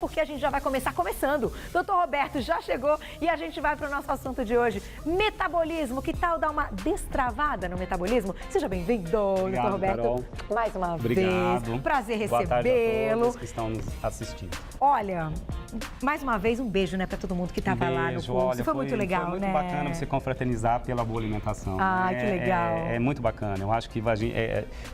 Porque a gente já vai começar começando. Doutor Roberto já chegou e a gente vai para o nosso assunto de hoje. Metabolismo. Que tal dar uma destravada no metabolismo? Seja bem-vindo, doutor Roberto. Carol. Mais uma Obrigado. vez. Prazer Boa tarde a recebê-lo. todos que estão nos assistindo. Olha, mais uma vez um beijo, né, para todo mundo que estava lá no curso. Olha, foi muito legal, foi muito né? bacana você confraternizar pela boa alimentação. Ah, que legal. É muito bacana. Eu acho que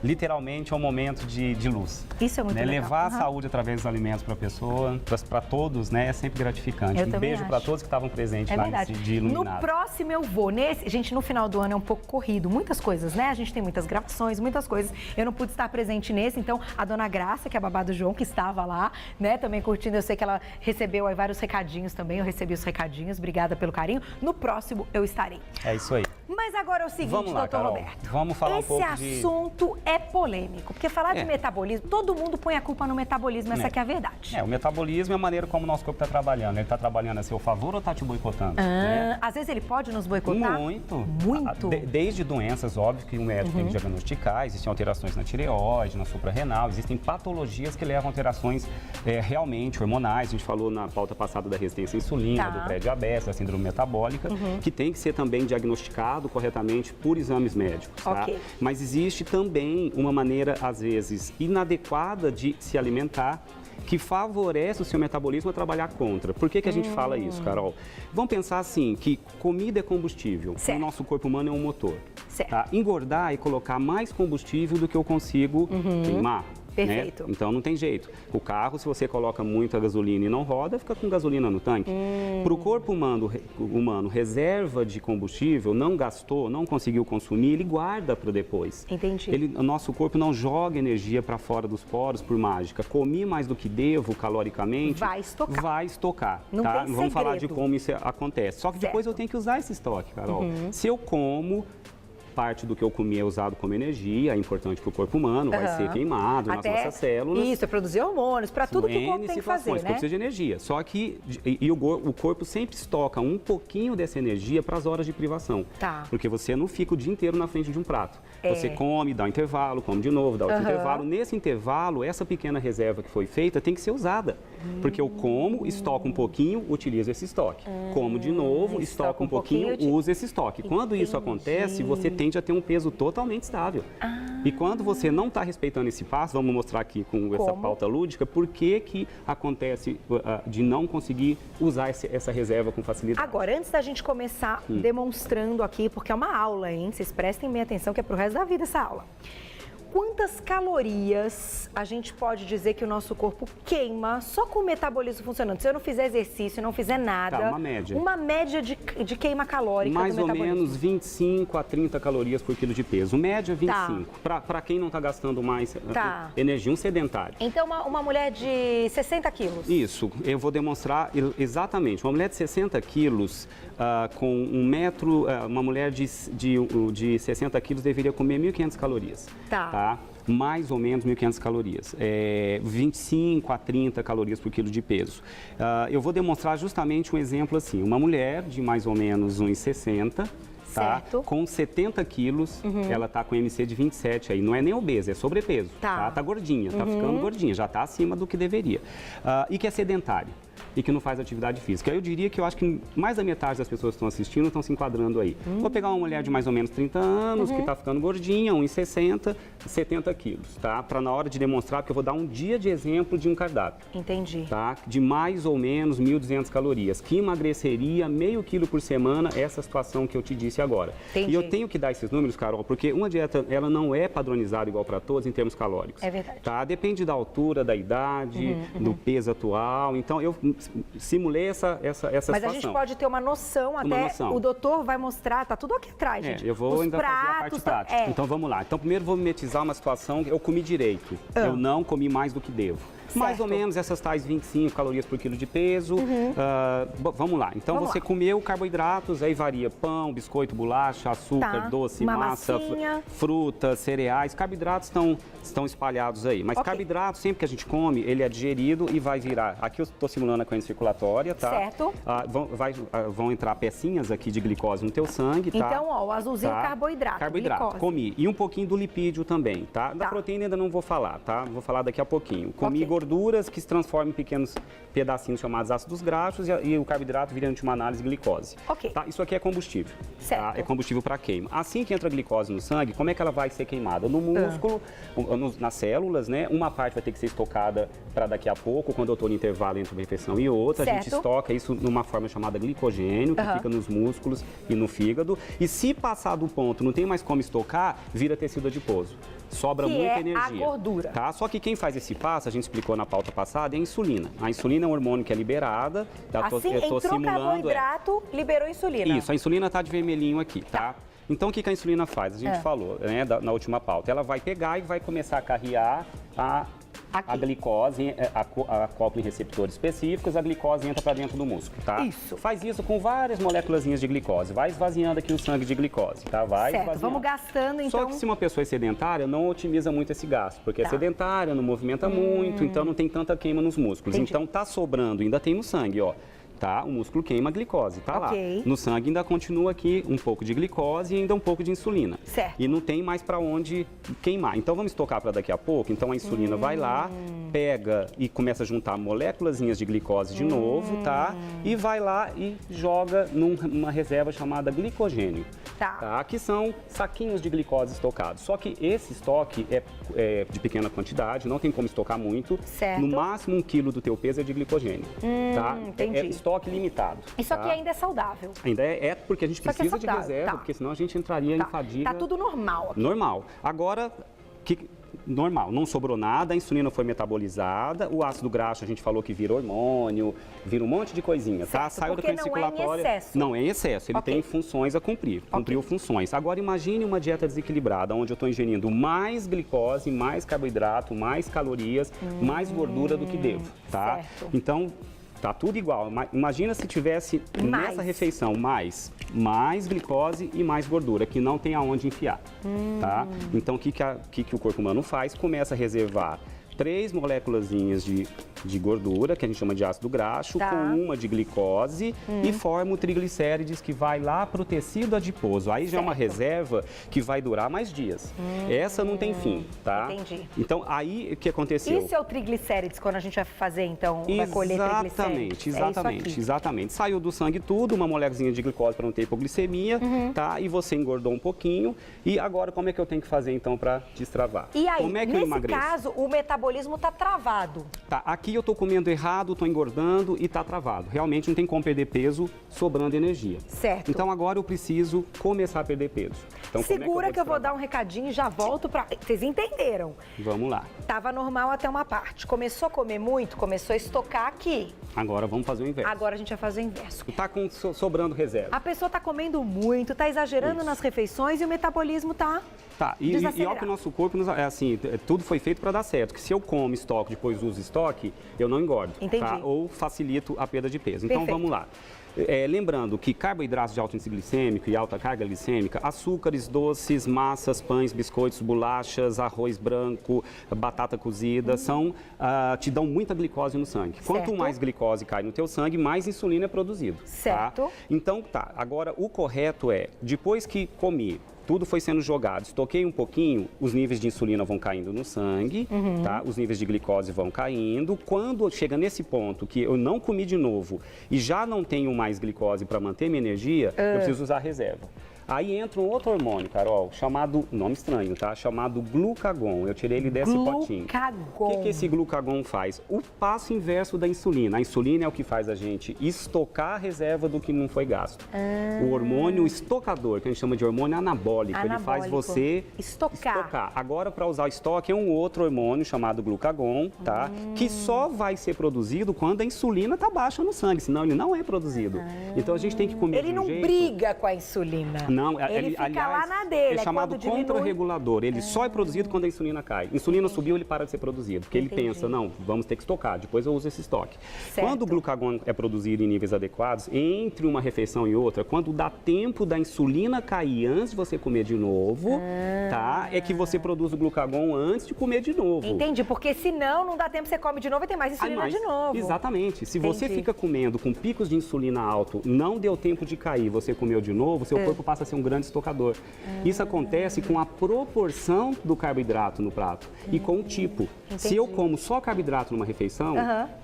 literalmente é um momento de luz. Isso é muito legal. Levar a saúde através dos alimentos para a pessoa, para todos, né, é sempre gratificante. Eu um beijo para todos que estavam presentes lá nesse dia iluminado. No próximo eu vou. Gente, no final do ano é um pouco corrido. Muitas coisas, né? A gente tem muitas gravações, muitas coisas. Eu não pude estar presente nesse, então a dona Graça, que é a babá do João, que estava lá, né, também curtindo. Eu sei que ela recebeu aí vários recadinhos também. Eu recebi os recadinhos. Obrigada pelo carinho. No próximo eu estarei. É isso aí. Mas agora é o seguinte, vamos lá, doutor Carol. Roberto. Vamos falar um pouco Esse assunto é polêmico, porque falar de metabolismo, todo mundo põe a culpa no metabolismo, essa que é a verdade. O metabolismo é a maneira como o nosso corpo está trabalhando. Ele está trabalhando a seu favor ou está te boicotando? Né? Às vezes ele pode nos boicotar? Muito. Muito. Desde doenças, óbvio, que o médico tem que diagnosticar, existem alterações na tireoide, na suprarrenal, existem patologias que levam a alterações realmente hormonais. A gente falou na pauta passada da resistência à insulina, do pré-diabetes, da síndrome metabólica, que tem que ser também diagnosticado corretamente por exames médicos. Tá? Mas existe também uma maneira, às vezes, inadequada de se alimentar, que favorece o seu metabolismo a trabalhar contra. Por que a gente fala isso, Carol? Vamos pensar assim, que comida é combustível, o nosso corpo humano é um motor. Tá? Engordar e colocar mais combustível do que eu consigo queimar. Perfeito. Né? Então não tem jeito. O carro, se você coloca muita gasolina e não roda, fica com gasolina no tanque. Para o corpo humano, reserva de combustível, não gastou, não conseguiu consumir, ele guarda para depois. Entendi. O nosso corpo não joga energia para fora dos poros por mágica. Comi mais do que devo caloricamente. Vai estocar. Vai estocar. Não tá? tem Vamos falar de segredo. como isso acontece. Só que depois eu tenho que usar esse estoque, Carol. Se eu como, parte do que eu comi é usado como energia, é importante para o corpo humano, vai ser queimado nas nossas células. Isso, é produzir hormônios, para tudo que o corpo tem que fazer, né? O corpo precisa de energia. Só que o corpo sempre estoca um pouquinho dessa energia para as horas de privação. Tá. Porque você não fica o dia inteiro na frente de um prato. Você come, dá um intervalo, come de novo, dá outro intervalo. Nesse intervalo, essa pequena reserva que foi feita tem que ser usada. Porque eu como, estoco um pouquinho, utilizo esse estoque. Como de novo, estoco um pouquinho, uso esse estoque. Quando isso acontece, você tende a ter um peso totalmente estável. E quando você não está respeitando esse passo, vamos mostrar aqui com essa pauta lúdica, por que acontece de não conseguir usar essa reserva com facilidade. Agora, antes da gente começar demonstrando aqui, porque é uma aula, hein? Vocês prestem bem atenção que é pro resto da vida essa aula. Quantas calorias a gente pode dizer que o nosso corpo queima só com o metabolismo funcionando? Se eu não fizer exercício, não fizer nada... Tá, uma média. Uma média de queima calórica mais do metabolismo. Mais ou menos 25 a 30 calorias por quilo de peso. Média, 25. Para quem não está gastando mais energia, um sedentário. Então, uma mulher de 60 quilos. Isso, eu vou demonstrar exatamente. Uma mulher de 60 quilos, com 1 metro, uma mulher de 60 quilos deveria comer 1.500 calorias. Tá? Mais ou menos 1.500 calorias, 25 a 30 calorias por quilo de peso. Eu vou demonstrar justamente um exemplo assim, uma mulher de mais ou menos 1,60, tá? Com 70 quilos, ela tá com MC de 27 aí, não é nem obesa, é sobrepeso, tá gordinha, tá ficando gordinha, já tá acima do que deveria. E que é sedentária. E que não faz atividade física. Eu diria que eu acho que mais da metade das pessoas que estão assistindo estão se enquadrando aí. Vou pegar uma mulher de mais ou menos 30 anos, que está ficando gordinha, 1,60, 70 quilos, tá? Para na hora de demonstrar, porque eu vou dar um dia de exemplo de um cardápio. Entendi. Tá? De mais ou menos 1.200 calorias, que emagreceria meio quilo por semana, essa situação que eu te disse agora. Entendi. E eu tenho que dar esses números, Carol, porque uma dieta, ela não é padronizada igual para todos em termos calóricos. É verdade. Tá? Depende da altura, da idade, do peso atual. Então, eu simulei essa situação. Mas a gente pode ter uma noção, o doutor vai mostrar, tá tudo aqui atrás, gente. Eu vou ainda fazer a parte prática. Então vamos lá. Então primeiro vou mimetizar uma situação que eu comi direito. Eu não comi mais do que devo. Mais ou menos essas tais 25 calorias por quilo de peso. Vamos lá. Então você comeu carboidratos, aí varia pão, biscoito, bolacha, açúcar, doce, massa, frutas, cereais. Carboidratos estão espalhados aí. Mas carboidrato, sempre que a gente come, ele é digerido e vai virar. Aqui eu estou simulando a corrente circulatória, tá? Certo. Vão entrar pecinhas aqui de glicose no teu sangue, tá? Então, ó, o azulzinho é carboidrato. Carboidrato, glicose. Comi. E um pouquinho do lipídio também, tá? Da proteína ainda não vou falar, tá? Vou falar daqui a pouquinho. Comi gorduras que se transformam em pequenos pedacinhos chamados ácidos graxos e o carboidrato vira, em última análise, glicose. Ok. Tá? Isso aqui é combustível. Certo. Tá? É combustível para queima. Assim que entra a glicose no sangue, como é que ela vai ser queimada? No músculo, nas células, né? Uma parte vai ter que ser estocada para daqui a pouco, quando eu estou no intervalo entre uma refeição e outra. Certo. A gente estoca isso numa forma chamada glicogênio, que fica nos músculos e no fígado. E se passar do ponto, não tem mais como estocar, vira tecido adiposo. Sobra muita energia. A gordura. Tá? Só que quem faz esse passo, a gente explicou na pauta passada, é a insulina. A insulina é um hormônio que é liberada. Tá? Assim, eu tô entrou simulando, carboidrato, liberou insulina. Isso, a insulina está de vermelhinho aqui, tá? Então, o que a insulina faz? A gente falou, né, na última pauta. Ela vai pegar e vai começar a carrear a glicose, acopla em receptores específicos, a glicose entra para dentro do músculo, tá? Isso. Faz isso com várias moléculazinhas de glicose. Vai esvaziando aqui o sangue de glicose, tá? Vai certo, esvaziando. vamos gastando, então... Só que se uma pessoa é sedentária, não otimiza muito esse gasto, porque é sedentária, não movimenta muito, então não tem tanta queima nos músculos. Entendi. Então, tá sobrando, ainda tem no sangue, ó. Tá? O músculo queima a glicose, tá lá. No sangue ainda continua aqui um pouco de glicose e ainda um pouco de insulina. Certo. E não tem mais para onde queimar. Então vamos estocar para daqui a pouco. Então a insulina vai lá, pega e começa a juntar moléculazinhas de glicose de novo, tá? E vai lá e joga numa reserva chamada glicogênio. Tá? Que são saquinhos de glicose estocados. Só que esse estoque é de pequena quantidade, não tem como estocar muito. Certo. No máximo 1 quilo do teu peso é de glicogênio. Tá? Entendi. É estoque limitado. Isso aqui ainda é saudável. Ainda é porque a gente precisa de reserva, tá. porque senão a gente entraria em fadiga. Tá tudo normal aqui. Normal. Agora, normal, não sobrou nada, a insulina foi metabolizada, o ácido graxo a gente falou que vira hormônio, vira um monte de coisinha, tá? Saiu da corrente circulatória. Não é em excesso. Não é em excesso, ele tem funções a cumprir, cumpriu funções. Agora imagine uma dieta desequilibrada, onde eu estou ingerindo mais glicose, mais carboidrato, mais calorias, mais gordura do que devo, tá? Certo. Então, tá tudo igual. Imagina se tivesse nessa refeição mais glicose e mais gordura, que não tem aonde enfiar, tá? Então, o que o corpo humano faz? Começa a reservar 3 moléculazinhas de gordura, que a gente chama de ácido graxo, com uma de glicose e forma o triglicérides que vai lá para o tecido adiposo. Aí já é uma reserva que vai durar mais dias. Essa não tem fim, tá? Entendi. Então, aí o que aconteceu? Isso é o triglicérides, quando a gente vai fazer, então, vai colher triglicérides? Exatamente. Saiu do sangue tudo, uma moléculazinha de glicose para não ter hipoglicemia, tá? E você engordou um pouquinho. E agora, como é que eu tenho que fazer, então, para destravar? E aí, como é que eu nesse emagreço? caso, o metabolismo está travado. Tá, aqui eu estou comendo errado, estou engordando e está travado. Realmente não tem como perder peso sobrando energia. Certo. Então agora eu preciso começar a perder peso. Então, segura que eu vou dar um recadinho e já volto para... Vocês entenderam? Vamos lá. Tava normal até uma parte. Começou a comer muito, começou a estocar aqui. Agora vamos fazer o inverso. Agora a gente vai fazer o inverso. Tá sobrando reserva. A pessoa tá comendo muito, tá exagerando nas refeições e o metabolismo tá... Tá, e olha que o nosso corpo, assim, tudo foi feito para dar certo. Que se eu como estoque, depois uso estoque, eu não engordo. Entendi. Tá? Ou facilito a perda de peso. Então, Perfeito. vamos lá. Lembrando que carboidratos de alto índice glicêmico e alta carga glicêmica, açúcares, doces, massas, pães, biscoitos, bolachas, arroz branco, batata cozida, te dão muita glicose no sangue. Certo. Quanto mais glicose cai no teu sangue, mais insulina é produzido. Certo. Tá? Então, agora o correto é, depois que comi, tudo foi sendo jogado, estoquei um pouquinho, os níveis de insulina vão caindo no sangue, tá? Os níveis de glicose vão caindo. Quando chega nesse ponto que eu não comi de novo e já não tenho mais glicose para manter minha energia, eu preciso usar reserva. Aí entra um outro hormônio, Carol, chamado, nome estranho, tá? Chamado glucagon. Eu tirei ele desse potinho. O que esse glucagon faz? O passo inverso da insulina. A insulina é o que faz a gente estocar a reserva do que não foi gasto. O hormônio estocador, que a gente chama de hormônio anabólico, ele faz você estocar. Agora, para usar o estoque, é um outro hormônio chamado glucagon, tá? Que só vai ser produzido quando a insulina tá baixa no sangue, senão ele não é produzido. Então, a gente tem que comer Ele não briga com a insulina. Não, ele fica aliás, lá na dele. é chamado contrarregulador. Ele só é produzido quando a insulina cai. Insulina subiu, ele para de ser produzido. Porque ele pensa, não, vamos ter que estocar, depois eu uso esse estoque. Certo. Quando o glucagon é produzido em níveis adequados, entre uma refeição e outra, quando dá tempo da insulina cair antes de você comer de novo, tá? É que você produz o glucagon antes de comer de novo. Entendi, porque senão não dá tempo, você come de novo e tem mais insulina de novo. Exatamente. Se você fica comendo com picos de insulina alto, não deu tempo de cair, você comeu de novo, seu corpo passa a ser um grande estocador. Isso acontece com a proporção do carboidrato no prato e com o tipo. Se eu como só carboidrato numa refeição,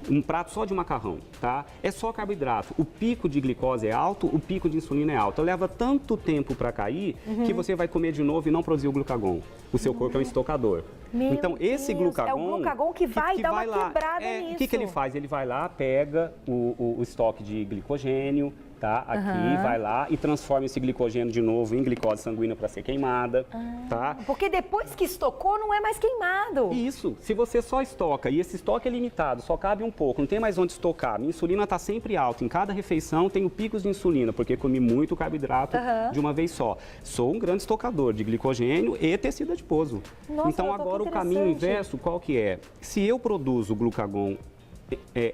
um prato só de macarrão, tá? É só carboidrato. O pico de glicose é alto, o pico de insulina é alto. Leva tanto tempo para cair que você vai comer de novo e não produzir o glucagon. O seu corpo é um estocador. Então, esse glucagon... É o glucagon que vai dar uma quebrada nisso. O que ele faz? Ele vai lá, pega o estoque de glicogênio, tá? Aqui, vai lá e transforma esse glicogênio de novo em glicose sanguínea para ser queimada, tá? Porque depois que estocou, não é mais queimado. Isso. Se você só estoca e esse estoque é limitado, só cabe um pouco, não tem mais onde estocar, minha insulina está sempre alta. Em cada refeição tenho picos de insulina, porque comi muito carboidrato de uma vez só. Sou um grande estocador de glicogênio e tecido adiposo. Nossa, então agora o caminho inverso, qual que é? Se eu produzo glucagon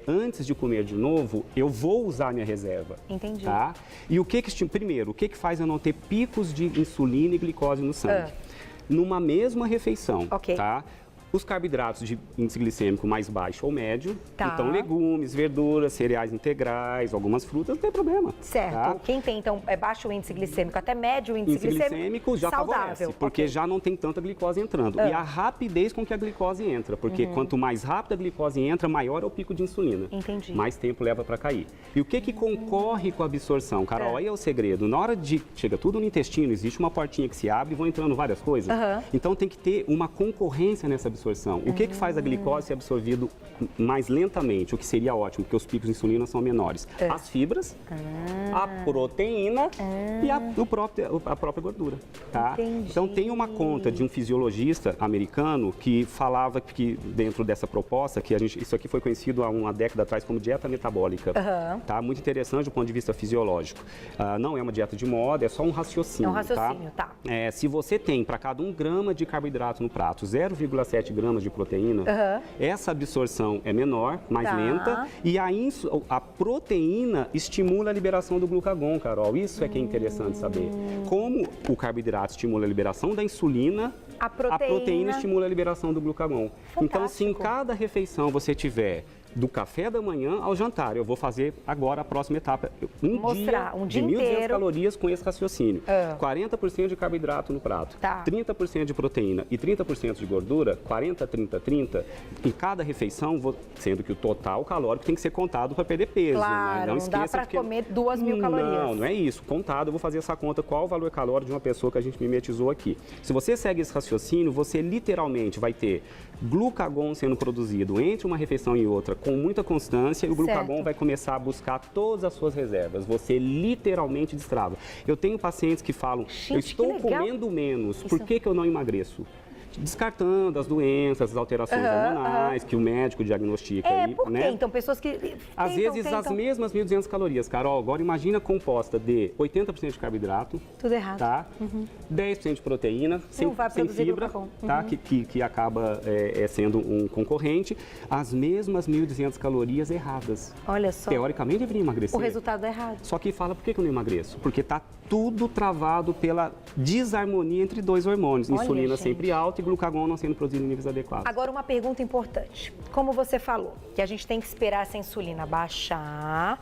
antes de comer de novo, eu vou usar minha reserva. Entendi. Tá? E primeiro, o que faz eu não ter picos de insulina e glicose no sangue? Numa mesma refeição, tá? Os carboidratos de índice glicêmico mais baixo ou médio, então legumes, verduras, cereais integrais, algumas frutas, não tem problema. Certo. Tá? Quem tem, então, baixo índice glicêmico, até médio índice glicêmico já saudável. Favorece, porque já não tem tanta glicose entrando. E a rapidez com que a glicose entra, porque quanto mais rápido a glicose entra, maior é o pico de insulina. Entendi. Mais tempo leva para cair. E o que concorre com a absorção? Carol, aí é o segredo. Na hora de... Chega tudo no intestino, existe uma portinha que se abre e vão entrando várias coisas. Então tem que ter uma concorrência nessa absorção. O que faz a glicose ser absorvido mais lentamente, o que seria ótimo, porque os picos de insulina são menores? As fibras, a proteína e a própria gordura. Tá? Então tem uma conta de um fisiologista americano que falava que dentro dessa proposta, que isso aqui foi conhecido há uma década atrás como dieta metabólica. Tá? Muito interessante do ponto de vista fisiológico. Não é uma dieta de moda, é só um raciocínio. É um raciocínio, tá? Se você tem para cada 1 grama de carboidrato no prato, 0,7 gramas de proteína, essa absorção é menor, mais lenta, e a proteína estimula a liberação do glucagon, Carol. Isso é que é interessante saber. Como o carboidrato estimula a liberação da insulina, a proteína estimula a liberação do glucagon. Fantástico. Então, se em cada refeição você tiver do café da manhã ao jantar, eu vou fazer agora a próxima etapa, um dia de 1.200 calorias com esse raciocínio. 40% de carboidrato no prato, 30% de proteína e 30% de gordura, 40, 30, 30, em cada refeição, sendo que o total calórico tem que ser contado para perder peso. Claro, não dá para comer 2.000 calorias. Não é isso. Contado, eu vou fazer essa conta, qual o valor calórico de uma pessoa que a gente mimetizou aqui. Se você segue esse raciocínio, você literalmente vai ter glucagon sendo produzido entre uma refeição e outra com muita constância e o glucagon vai começar a buscar todas as suas reservas. Você literalmente destrava. Eu tenho pacientes que falam, eu estou comendo menos, por que eu não emagreço? Descartando as doenças, as alterações hormonais que o médico diagnostica. Por quê? Né? Então, pessoas que às vezes as mesmas 1.200 calorias, Carol. Agora imagina composta de 80% de carboidrato. Tudo errado. Tá? 10% de proteína, sem fibra, tá? Que acaba sendo um concorrente. As mesmas 1.200 calorias erradas. Olha só. Teoricamente deveria emagrecer. O resultado é errado. Só que fala, por que eu não emagreço? Porque está tudo travado pela desarmonia entre dois hormônios. Insulina sempre alta e glucagon não sendo produzido em níveis adequados. Agora, uma pergunta importante. Como você falou, que a gente tem que esperar essa insulina baixar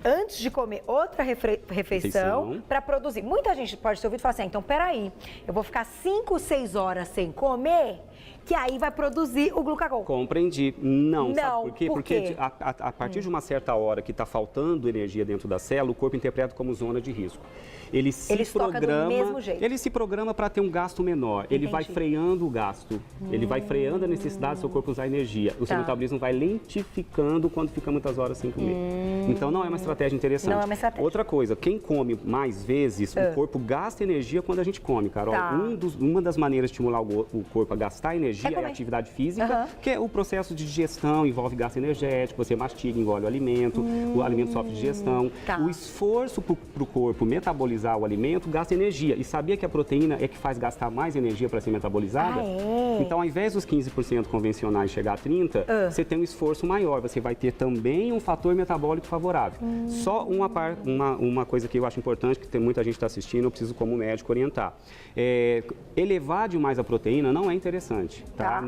antes de comer outra refeição para produzir. Muita gente pode ter ouvido e falar assim, então peraí, eu vou ficar 5, 6 horas sem comer, que aí vai produzir o glucagon. Compreendi. Não, sabe por quê? Por quê? Porque a partir de uma certa hora que está faltando energia dentro da célula, o corpo interpreta como zona de risco. Ele se programa para ter um gasto menor. Entendi. Ele vai freando o gasto. Ele vai freando a necessidade do seu corpo usar energia. O seu metabolismo vai lentificando quando fica muitas horas sem comer. Então não é uma estratégia interessante. Não é uma estratégia. Outra coisa, quem come mais vezes, o corpo gasta energia quando a gente come, Carol. Uma das maneiras de estimular o corpo a gastar energia é a atividade física, que é o processo de digestão, envolve gasto energético, você mastiga, engole o alimento sofre digestão. O esforço para o corpo metabolizar o alimento gasta energia. E sabia que a proteína é que faz gastar mais energia para ser metabolizada? Então, ao invés dos 15% convencionais chegar a 30%, você tem um esforço maior. Você vai ter também um fator metabólico favorável. Só uma coisa que eu acho importante, que tem muita gente que está assistindo, eu preciso como médico orientar. Elevar demais a proteína não é interessante. Tá?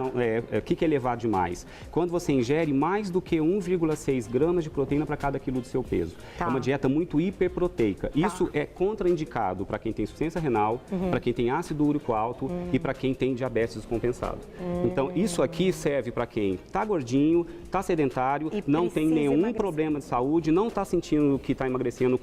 O que é elevado demais? Quando você ingere mais do que 1,6 gramas de proteína para cada quilo do seu peso. É uma dieta muito hiperproteica. Isso é contraindicado para quem tem insuficiência renal, para quem tem ácido úrico alto e para quem tem diabetes descompensado. Então, isso aqui serve para quem está gordinho, está sedentário, não tem nenhum problema de saúde, não está sentindo que está emagrecendo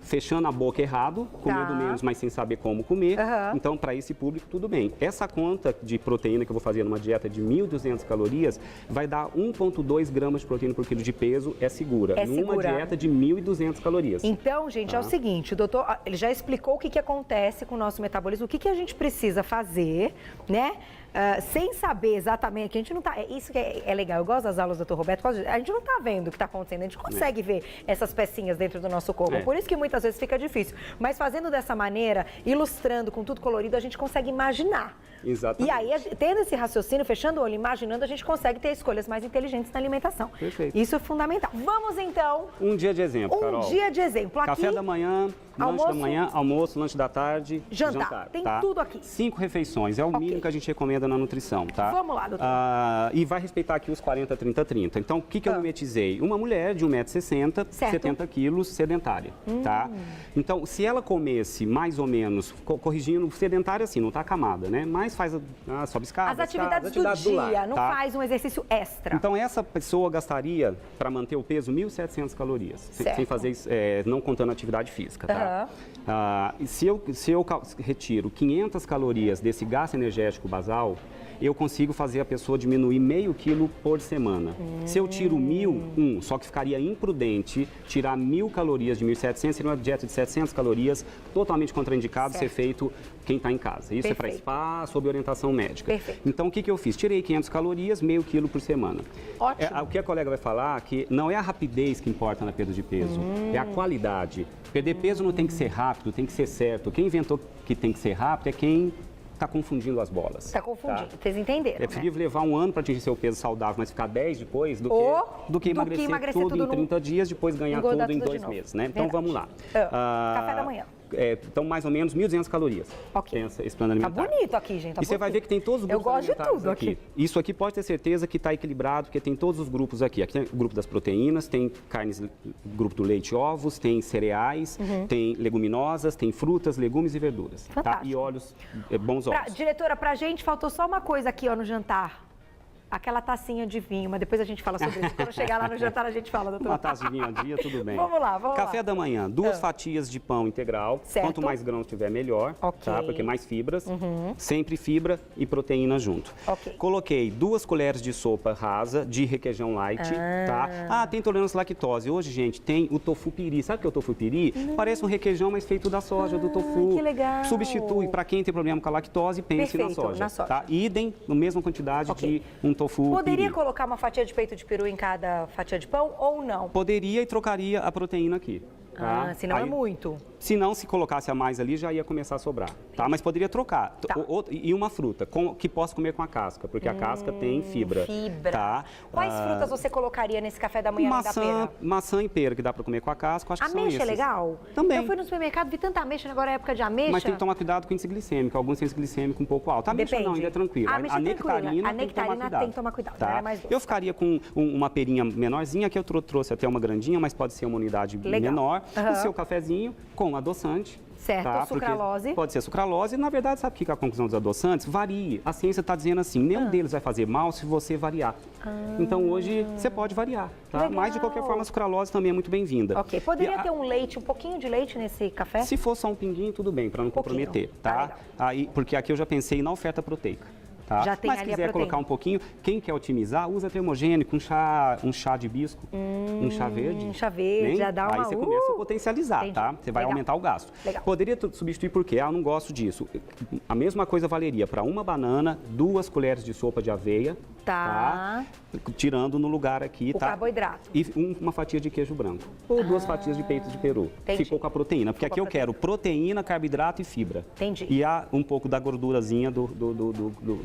fechando a boca errado, comendo menos, mas sem saber como comer. Então, para esse público, tudo bem. Essa conta de proteína que eu vou fazer numa dieta de 1.200 calorias vai dar 1,2 gramas de proteína por quilo de peso, é segura. Numa dieta de 1.200 calorias. Então, gente, é o seguinte, o doutor, ele já explicou o que acontece com o nosso metabolismo, o que a gente precisa fazer, né? Sem saber exatamente, que a gente não tá. Isso que é legal, eu gosto das aulas do Dr. Roberto, a gente não tá vendo o que está acontecendo, a gente consegue ver essas pecinhas dentro do nosso corpo. Por isso que muitas vezes fica difícil. Mas fazendo dessa maneira, ilustrando com tudo colorido, a gente consegue imaginar. Exatamente. E aí, tendo esse raciocínio, fechando o olho, imaginando, a gente consegue ter escolhas mais inteligentes na alimentação. Perfeito. Isso é fundamental. Vamos então. Um dia de exemplo, Carol. Um dia de exemplo. Aqui, café da manhã, lanche da manhã, almoço, lanche da tarde, jantar. Tem tudo aqui. 5 refeições, é o mínimo que a gente recomenda na nutrição, tá? Vamos lá, doutor. E vai respeitar aqui os 40, 30, 30. Então, o que eu mimetizei? Uma mulher de 1,60 m, 70 quilos, sedentária, tá? Então, se ela comesse mais ou menos, corrigindo, sedentária assim, não tá acamada, né? Mas faz, sobe escada, as atividades do dia, não faz um exercício extra. Então, essa pessoa gastaria, para manter o peso, 1.700 calorias, sem fazer, não contando atividade física, tá? Se eu retiro 500 calorias desse gasto energético basal, eu consigo fazer a pessoa diminuir meio quilo por semana. Se eu tiro 1.000, só que ficaria imprudente tirar 1.000 calorias de 1.700, seria uma dieta de 700 calorias, totalmente contraindicado ser feito quem está em casa. Isso é para spa, sob orientação médica. Então, o que eu fiz? Tirei 500 calorias, meio quilo por semana. Ótimo. O que a colega vai falar que não é a rapidez que importa na perda de peso, é a qualidade. Perder peso não tem que ser rápido, tem que ser certo. Quem inventou que tem que ser rápido é quem está confundindo as bolas. Está confundindo, vocês entenderam, É preferível levar um ano para atingir seu peso saudável, mas ficar 10 depois, do que emagrecer tudo em 30 dias, depois ganhar tudo em 2 meses, né? Então, vamos lá. Café da manhã. Então, mais ou menos 1.200 calorias. Tem esse plano alimentar. Tá bonito aqui, gente. E você vai ver que tem todos os grupos alimentares. Eu gosto de tudo aqui. Isso aqui pode ter certeza que está equilibrado, porque tem todos os grupos aqui. Aqui tem o grupo das proteínas, tem carnes, grupo do leite e ovos, tem cereais, tem leguminosas, tem frutas, legumes e verduras. Tá? E óleos, bons óleos. Diretora, pra gente faltou só uma coisa aqui no jantar. Aquela tacinha de vinho, mas depois a gente fala sobre isso. Quando chegar lá no jantar, a gente fala, doutor. Uma taça de vinho ao dia, tudo bem. Vamos lá. Café da manhã, 2 fatias de pão integral. Quanto mais grãos tiver, melhor. Tá? Porque mais fibras. Sempre fibra e proteína junto. Coloquei 2 colheres de sopa rasa de requeijão light. Tá? Tem intolerância à lactose. Hoje, gente, tem o tofu piri. Sabe o que é o tofu piri? Parece um requeijão, mas feito da soja, do tofu. Que legal. Substitui. Para quem tem problema com a lactose, pense na soja. Tá? Idem, na mesma quantidade de um tofu. Poderia colocar uma fatia de peito de peru em cada fatia de pão ou não? Poderia e trocaria a proteína aqui. Tá? Se não é muito. Se não, se colocasse a mais ali, já ia começar a sobrar. Tá? Mas poderia trocar. E uma fruta que possa comer com a casca, porque a casca tem fibra. Tá? Quais frutas você colocaria nesse café da manhã da pera? Maçã e pera, que dá para comer com a casca. Acho que ameixa é legal? Também. Eu fui no supermercado, vi tanta ameixa, agora é época de ameixa. Mas tem que tomar cuidado com o índice glicêmico. Alguns têm índice glicêmico um pouco alto. A ameixa não, ainda é tranquilo. A nectarina tem que tomar cuidado. Tá? Eu ficaria com uma perinha menorzinha, que eu trouxe até uma grandinha, mas pode ser uma unidade menor. O seu cafezinho com adoçante. Certo, tá? sucralose. Pode ser sucralose. Na verdade, sabe o que é a conclusão dos adoçantes? Varie. A ciência está dizendo assim, nenhum deles vai fazer mal se você variar. Então, hoje, você pode variar. Tá? Mas, de qualquer forma, a sucralose também é muito bem-vinda. Poderia ter um leite, um pouquinho de leite nesse café? Se for só um pinguinho, tudo bem, para não comprometer. Tá? Porque aqui eu já pensei na oferta proteica. Tá? Já tem mas ali quiser colocar um pouquinho, quem quer otimizar, usa termogênico, um chá de hibisco, um chá verde. Um chá verde, já dá uma... Aí você começa a potencializar, tá? Você vai aumentar o gasto. Poderia substituir por quê? Não gosto disso. A mesma coisa valeria para uma banana, 2 colheres de sopa de aveia, tá? Tirando no lugar aqui, o carboidrato. E uma fatia de queijo branco. Ou 2 fatias de peito de peru. Ficou com a proteína, porque aqui eu quero proteína, carboidrato e fibra. E há um pouco da gordurazinha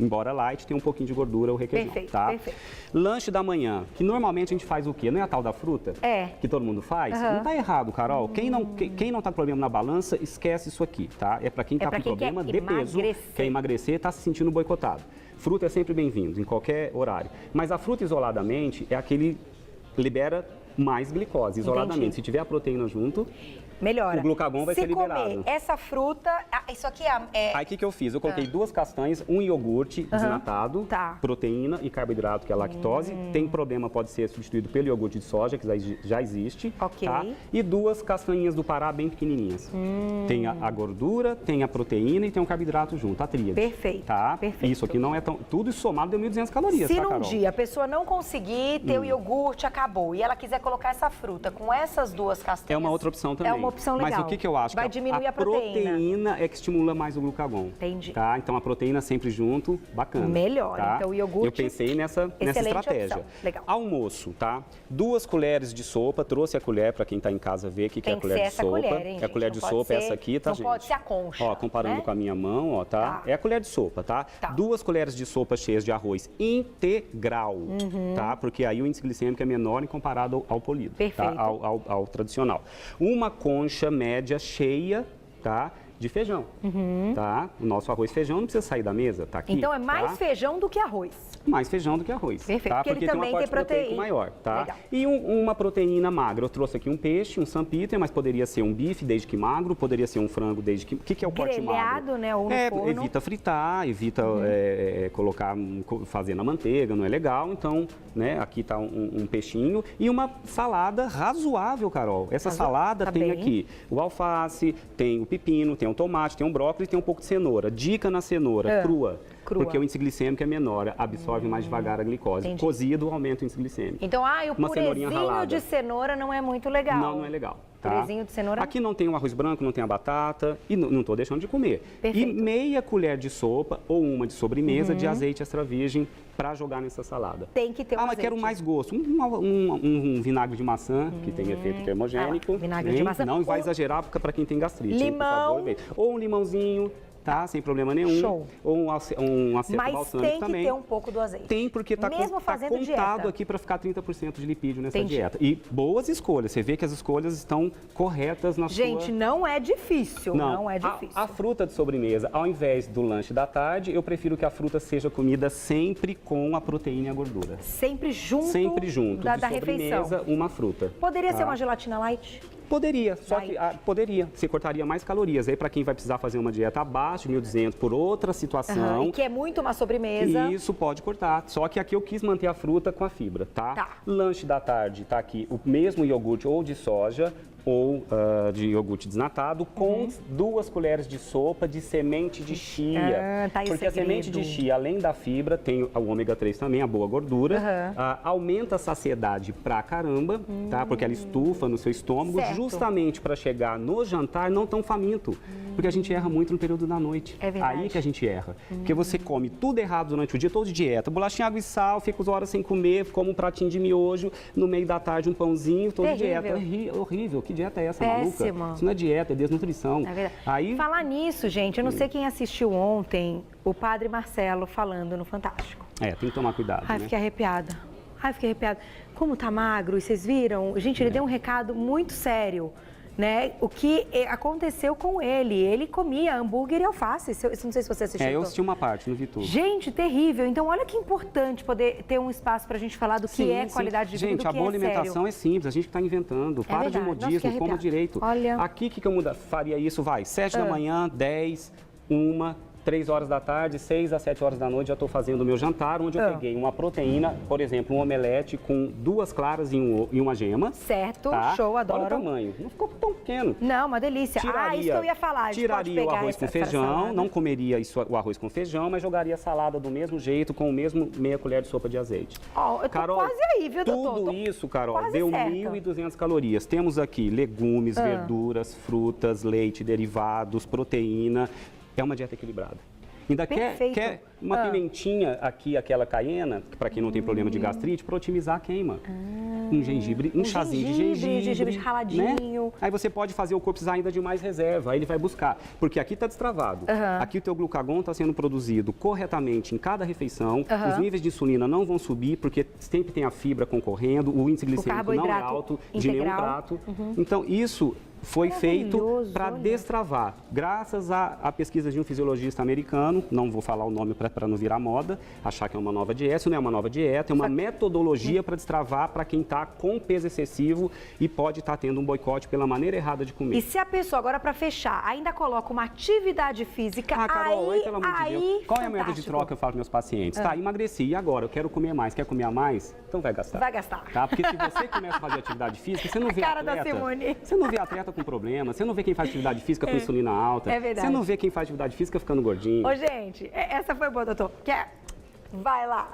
embora light, tem um pouquinho de gordura o requeijão, tá? Lanche da manhã, que normalmente a gente faz o quê? Não é a tal da fruta? Que todo mundo faz? Não tá errado, Carol. Quem não tá com problema na balança, esquece isso aqui, tá? É para quem tá com problema de peso, quer emagrecer, tá se sentindo boicotado. Fruta é sempre bem-vindo, em qualquer horário. Mas a fruta isoladamente é aquele libera mais glicose, isoladamente. Entendi. Se tiver a proteína junto, melhora. O glucagon vai ser liberado. Se comer essa fruta, isso aqui Aí o que eu fiz? Eu coloquei 2 castanhas, um iogurte desnatado, Tá. proteína e carboidrato, que é a lactose. Tem problema, pode ser substituído pelo iogurte de soja, que já existe. Ok. Tá? E 2 castanhinhas do Pará bem pequenininhas. Tem a gordura, tem a proteína e tem o carboidrato junto, a tríade. Perfeito, Tá? perfeito. Isso aqui não é tão... Tudo isso somado deu 1.200 calorias, Se tá, num Carol? dia a pessoa não conseguir ter o iogurte, acabou, e ela quiser colocar essa fruta com essas 2 castanhas... É uma outra opção também. É uma opção legal. Mas o que eu acho? Vai que diminuir a proteína. proteína é que estimula mais o glucagon. Entendi. Tá? Então a proteína sempre junto, bacana. Melhor. Tá? Então o iogurte... Eu pensei nessa estratégia. Opção. Legal. Almoço, tá? 2 colheres de sopa, trouxe a colher para quem está em casa ver o que é a colher de sopa. Colher, hein, é a colher gente? de Não pode sopa, ser- essa aqui, tá, não gente? pode ser a concha, Ó, comparando né? com a minha mão, ó, tá? Tá. É a colher de sopa, tá? Tá. 2 colheres de sopa cheias de arroz integral, tá? Porque aí o índice glicêmico é menor em comparado ao polido, Perfeito. tá? Ao tradicional. Uma concha média cheia, tá? De feijão, tá? O nosso arroz e feijão não precisa sair da mesa, tá aqui. Então é mais tá? feijão do que arroz. Mais feijão do que arroz. Perfeito, tá? porque ele também tem uma tem parte proteica proteína. maior, tá? Legal. E uma proteína magra. Eu trouxe aqui um peixe, um Sampiter, mas poderia ser um bife, desde que magro, poderia ser um frango, desde que... O que é o corte magro? Grelhado, né? Ou no forno. Evita fritar, evita colocar, fazer na manteiga, não é legal. Então, né, aqui tá um peixinho e uma salada razoável, Carol. Essa salada tá tem bem. aqui o alface, tem o pepino, tem o tomate, tem o brócolis e tem um pouco de cenoura. Dica na cenoura, crua. Crua. Porque o índice glicêmico é menor, absorve mais devagar a glicose. Entendi. Cozido aumenta o índice glicêmico. Então, o Uma cenourinha purezinho ralada. de cenoura não é muito legal. Não é legal. Tá? Purezinho de cenoura. Aqui não tem o arroz branco, não tem a batata e não estou deixando de comer. Perfeito. E meia colher de sopa ou uma de sobremesa de azeite extra virgem para jogar nessa salada. Tem que ter um mas azeite. quero mais gosto. Um vinagre de maçã, que tem efeito termogênico. vinagre de maçã. Não vai exagerar para quem tem gastrite. hein, por Limão. favor, veja. Ou um limãozinho, tá? Sem problema nenhum. Show. Ou um acerto Mas balsâmico tem que também. ter um pouco do azeite. Tem, porque está Mesmo fazendo contado dieta. aqui para ficar 30% de lipídio nessa Entendi. dieta. E boas escolhas. Você vê que as escolhas estão corretas na Gente, sua... não é difícil. Não é difícil. A fruta de sobremesa, ao invés do lanche da tarde, eu prefiro que a fruta seja comida sempre com a proteína e a gordura. Sempre junto, Sempre junto. da de refeição. sobremesa, uma fruta. Poderia ser tá? uma gelatina light? Poderia, só Vai. que poderia. Você cortaria mais calorias. Aí, para quem vai precisar fazer uma dieta abaixo de 1.200 por outra situação, E que é muito uma sobremesa. isso pode cortar. Só que aqui eu quis manter a fruta com a fibra, tá? Tá. Lanche da tarde, tá aqui o mesmo iogurte ou de soja ou de iogurte desnatado com 2 colheres de sopa de semente de chia. Tá aí o Porque a semente de segredo. chia, além da fibra, tem o ômega 3 também, a boa gordura. Aumenta a saciedade pra caramba, tá? Porque ela estufa no seu estômago, Certo. justamente para chegar no jantar não tão faminto. Porque a gente erra muito no período da noite. É verdade. Aí que a gente erra. Porque você come tudo errado durante o dia, todo de dieta. Bolachinha, água e sal, fica horas sem comer, come um pratinho de miojo, no meio da tarde um pãozinho, todo de dieta. Horrível. Que dieta é essa, Péssima. maluca? Isso não é dieta, é desnutrição. É verdade. Aí, Falar nisso, gente, eu não sei quem assistiu ontem o Padre Marcelo falando no Fantástico. tem que tomar cuidado, Ai, né? fiquei arrepiada. Como tá magro, e vocês viram? Gente, ele deu um recado muito sério, né? O que aconteceu com ele. Ele comia hambúrguer e alface. Não sei se você assistiu. Eu assisti uma parte, não vi tudo. Gente, terrível. Então, olha que importante poder ter um espaço para a gente falar do que é qualidade de vida, Gente, do a que boa é alimentação sério. é simples, a gente que está inventando. Para de verdade. Nossa, modismo, fiquei coma arrepiada. direito. Olha. Aqui, o que eu faria isso? 7 da manhã, 10, 1, 3 horas da tarde, 6 a 7 horas da noite, já estou fazendo o meu jantar, onde eu peguei uma proteína, por exemplo, um omelete com 2 claras e uma gema. Certo, tá? show, adoro. Olha o tamanho, não ficou tão pequeno. Não, uma delícia. Isso que eu ia falar. A gente pode Tiraria o pegar arroz com essa feijão, salada. não comeria o arroz com feijão, mas jogaria a salada do mesmo jeito, com o mesmo meia colher de sopa de azeite. Ó, eu tô quase aí, viu, doutor? Tudo isso, Carol, quase deu certa. 1.200 calorias. Temos aqui legumes, verduras, frutas, leite, derivados, proteína. É uma dieta equilibrada. Ainda quer uma pimentinha aqui, aquela caiena, para quem não tem problema de gastrite, para otimizar a queima. Um gengibre, um chazinho de gengibre. raladinho. Né? Aí você pode fazer o corpo precisar ainda de mais reserva, aí ele vai buscar. Porque aqui está destravado. Aqui o teu glucagon está sendo produzido corretamente em cada refeição. Os níveis de insulina não vão subir, porque sempre tem a fibra concorrendo, o índice glicêmico não é alto de nenhum prato. Então, isso foi feito para destravar. Graças à pesquisa de um fisiologista americano, não vou falar o nome para para não virar moda, achar que é uma nova dieta. Isso não é uma nova dieta, é uma metodologia para destravar para quem está com peso excessivo e pode estar tendo um boicote pela maneira errada de comer. E se a pessoa, agora para fechar, ainda coloca uma atividade física, Carol, aí, pelo amor de Deus. Qual é a moeda de troca que eu falo para meus pacientes? Tá, emagreci, e agora? Eu quero comer mais. Quer comer a mais? Então vai gastar. Vai gastar. Tá? Porque se você começa a fazer atividade física, você não vê cara atleta. Da Simone. Você não vê atleta com problema, você não vê quem faz atividade física com insulina alta. É verdade. Você não vê quem faz atividade física ficando gordinho. Ô, gente, essa foi boa, doutor. Vai lá.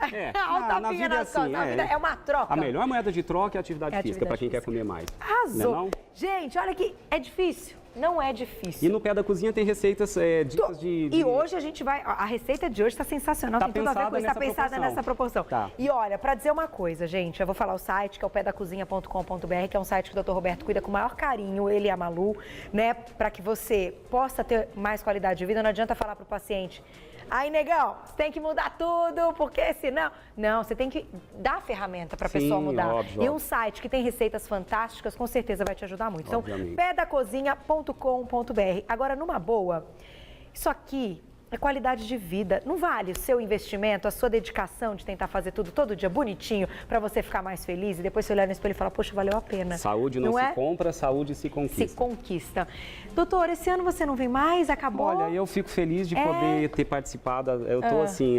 Na vida é assim, é uma troca. A melhor moeda de troca é a atividade física, para quem quer comer mais. Arrasou. Não? Gente, olha que é difícil. Não é difícil. E no Pé da Cozinha tem receitas, dicas de... E hoje a gente vai... A receita de hoje está sensacional, tem tudo a ver com isso, está pensada nessa proporção. Tá. E olha, para dizer uma coisa, gente, eu vou falar o site, que é o pedacozinha.com.br, que é um site que o Dr. Roberto cuida com o maior carinho, ele e a Malu, né, para que você possa ter mais qualidade de vida. Não adianta falar para o paciente... Aí, negão, você tem que mudar tudo, porque senão... Não, você tem que dar a ferramenta para a pessoa mudar. Óbvio, e um site que tem receitas fantásticas, com certeza vai te ajudar muito. Então, Obviamente. pedacozinha.com.br. Agora, numa boa, isso aqui é qualidade de vida. Não vale o seu investimento, a sua dedicação de tentar fazer tudo todo dia bonitinho para você ficar mais feliz e depois você olhar no espelho e falar, poxa, valeu a pena. Saúde não se compra, saúde se conquista. Se conquista. Doutor, esse ano você não vem mais? Acabou? Olha, eu fico feliz de poder ter participado. Eu estou assim,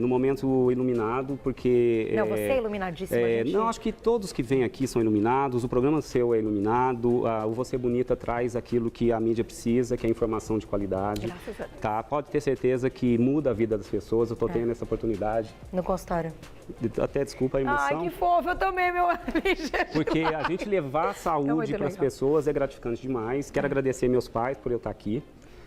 no momento iluminado, porque... Não, você é iluminadíssima, gente. Não, acho que todos que vêm aqui são iluminados, o programa seu é iluminado, o Você Bonita traz aquilo que a mídia precisa, que é informação de qualidade. Graças a Deus. Tá? Pode ter certeza que muda a vida das pessoas, eu estou tendo essa oportunidade. No consultório. Até desculpa a emoção. Ai, que fofo, eu também, meu amigo. Porque a gente levar saúde para as pessoas é gratificante demais. Quero agradecer meus pais por eu estar aqui.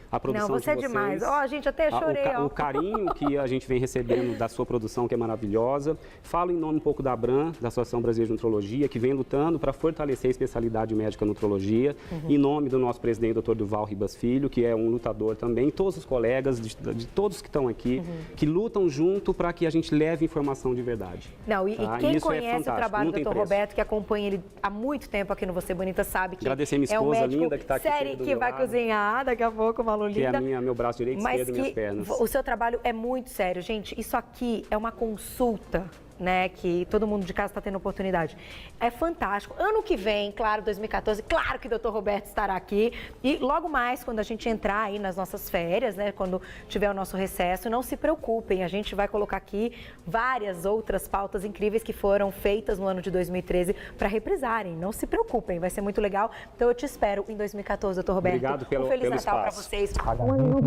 A produção não, você de vocês, é demais. Ó, gente, até chorei. O carinho que a gente vem recebendo da sua produção, que é maravilhosa. Falo em nome um pouco da ABRAM, da Associação Brasileira de Nutrologia, que vem lutando para fortalecer a especialidade médica nutrologia. Em nome do nosso presidente, Dr. Duval Ribas Filho, que é um lutador também. Todos os colegas, de todos que estão aqui, que lutam junto para que a gente leve informação de verdade. Não, e quem isso conhece o trabalho do Dr. Roberto, que acompanha ele há muito tempo aqui no Você Bonita, sabe que agradecer minha esposa, é um médico linda, que está aqui sério, que vai cozinhar daqui a pouco, uma que é meu braço direito, esquerdo e minhas pernas. O seu trabalho é muito sério, gente. Isso aqui é uma consulta, né, que todo mundo de casa está tendo oportunidade. É fantástico. Ano que vem, claro, 2014, claro que o Dr. Roberto estará aqui. E logo mais, quando a gente entrar aí nas nossas férias, né, quando tiver o nosso recesso, não se preocupem, a gente vai colocar aqui várias outras pautas incríveis que foram feitas no ano de 2013 para reprisarem. Não se preocupem, vai ser muito legal. Então eu te espero em 2014, Dr. Roberto. Obrigado pelo Feliz Natal para espaço. vocês. Um ano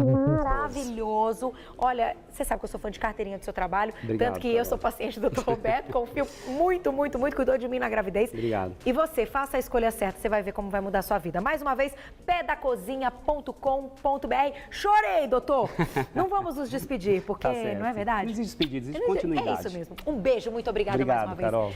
maravilhoso. Olha, você sabe que eu sou fã de carteirinha do seu trabalho, Obrigado, tanto que eu sou paciente do Dr. Roberto, confio muito, cuidou de mim na gravidez. Obrigado. E você, faça a escolha certa, você vai ver como vai mudar a sua vida. Mais uma vez, pedacozinha.com.br. Chorei, doutor! Não vamos nos despedir, porque Tá certo. não é verdade? Não existe despedir, existe continuidade. É isso mesmo. Um beijo, muito obrigada mais uma vez. Carol.